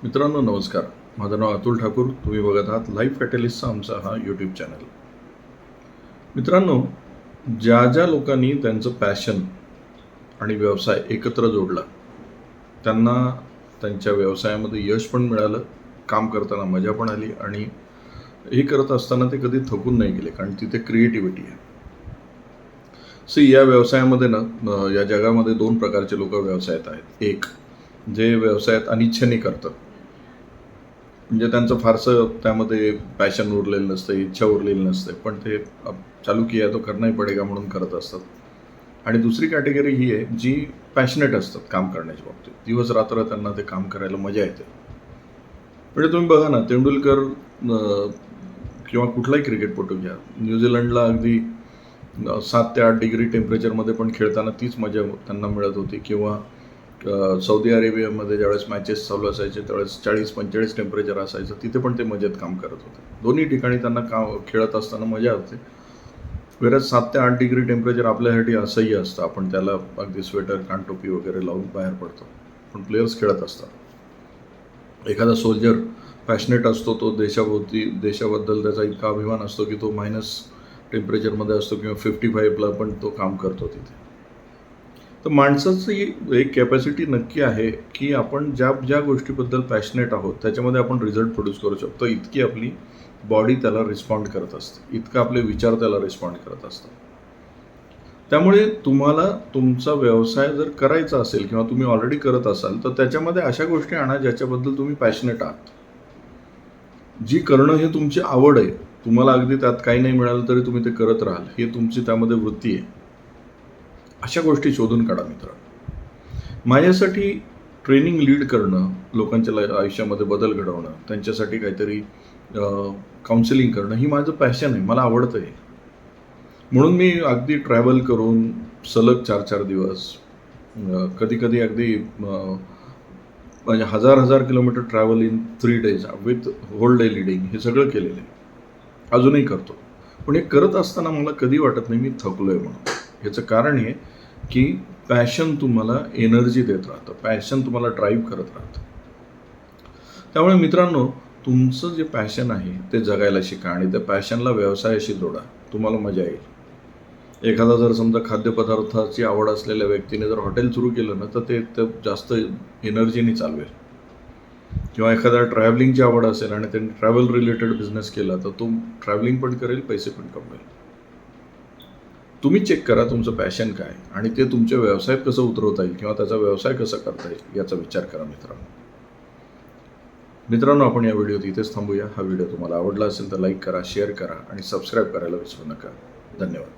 मित्रांनो नमस्कार. माझं नाव अतुल ठाकूर. तुम्ही बघत आहात लाईफ कॅटलिस्टचा आमचा हा यूट्यूब चॅनल. मित्रांनो, ज्या लोकांनी त्यांचं पॅशन आणि व्यवसाय एकत्र जोडला, त्यांना त्यांच्या व्यवसायामध्ये यश पण मिळालं, काम करताना मजा पण आली आणि हे करत असताना ते कधी थकून नाही गेले, कारण तिथे क्रिएटिव्हिटी आहे. या व्यवसायामध्ये या जगामध्ये 2 प्रकारचे लोक व्यवसायात आहेत. एक, जे व्यवसायात अनिच्छेने करतात, म्हणजे त्यांचं फारसं त्यामध्ये पॅशन उरलेलं नसतं, इच्छा उरलेली नसते, पण ते चालू किया तो करना ही पडेगा म्हणून करत असतात. आणि दुसरी कॅटेगरी ही आहे जी पॅशनेट असतात काम करण्याच्या बाबतीत. दिवस रात्र त्यांना ते काम करायला मजा येते. म्हणजे तुम्ही बघा ना, तेंडुलकर किंवा कुठलाही क्रिकेटपटू घ्या, न्यूझीलंडला अगदी 7 ते 8 डिग्री टेम्परेचरमध्ये पण खेळताना तीच मजा त्यांना मिळत होती. किंवा सौदी अरेबियामध्ये ज्यावेळेस मॅचेस चालू असायचे त्यावेळेस 40-45 टेम्परेचर असायचं, तिथे पण ते मजेत काम करत होते. दोन्ही ठिकाणी त्यांना खेळत असताना मजा होते. वेळेस 7 ते 8 डिग्री टेम्परेचर आपल्यासाठी असह्य असतं. आपण त्याला अगदी स्वेटर, कानटोपी वगैरे लावून बाहेर पडतो, पण प्लेयर्स खेळत असतात. एखादा सोल्जर पॅशनेट असतो, तो देशाबद्दल त्याचा इतका अभिमान असतो की तो मायनस टेम्परेचरमध्ये असतो किंवा 55ला पण तो काम करतो तिथे. तर माणसाची एक कॅपॅसिटी नक्की आहे की आपण ज्या गोष्टीबद्दल पॅशनेट आहोत त्याच्यामध्ये आपण रिझल्ट प्रोड्यूस करू शकतो. इतकी आपली बॉडी त्याला रिस्पॉन्ड करत असते, इतकं आपले विचार त्याला रिस्पॉन्ड करत असतात. त्यामुळे तुम्हाला तुमचा व्यवसाय जर करायचा असेल किंवा तुम्ही ऑलरेडी करत असाल तर त्याच्यामध्ये अशा गोष्टी आणा ज्याच्याबद्दल तुम्ही पॅशनेट आहात, जी करणं हे तुमची आवड आहे. तुम्हाला अगदी त्यात काही नाही मिळालं तरी तुम्ही ते करत राहाल, हे तुमची त्यामध्ये वृत्ती आहे. अशा गोष्टी शोधून काढा मित्रांनो. माझ्यासाठी ट्रेनिंग लीड करणं, लोकांच्या आयुष्यामध्ये बदल घडवणं, त्यांच्यासाठी काहीतरी काउन्सिलिंग करणं ही माझं पॅशन आहे, मला आवडतं आहे. म्हणून मी अगदी ट्रॅव्हल करून सलग 4-4 दिवस, कधी अगदी म्हणजे 1000 kilometre travel in 3 days with whole day leading, हे सगळं केलेलं आहे. अजूनही करतो. पण हे करत असताना मला कधी वाटत नाही मी थकलो आहे म्हणून. ह्याचं कारण हे की पॅशन तुम्हाला एनर्जी देत राहतं, पॅशन तुम्हाला ड्राईव्ह करत राहतं. त्यामुळे मित्रांनो, तुमचं जे पॅशन आहे ते जगायला शिका आणि त्या पॅशनला व्यवसायाशी जोडा, तुम्हाला मजा येईल. एखादा जर समजा खाद्यपदार्थाची आवड असलेल्या व्यक्तीने जर हॉटेल सुरू केलं ना तर ते जास्त एनर्जीने चालवेल. किंवा एखादा ट्रॅव्हलिंगची आवड असेल आणि त्यांनी ट्रॅव्हल रिलेटेड बिझनेस केला तर तो ट्रॅव्हलिंग पण करेल, पैसे पण कमवेल. तुम्ही चेक करा तुमचं पॅशन काय आणि ते तुमच्या व्यवसायात कसं उतरवता येईल किंवा त्याचा व्यवसाय कसा करता येईल याचा विचार करा मित्रांनो, आपण या व्हिडिओत इथेच थांबूया. हा व्हिडिओ तुम्हाला आवडला असेल तर लाईक करा, शेअर करा आणि सबस्क्राईब करायला विसरू नका. धन्यवाद.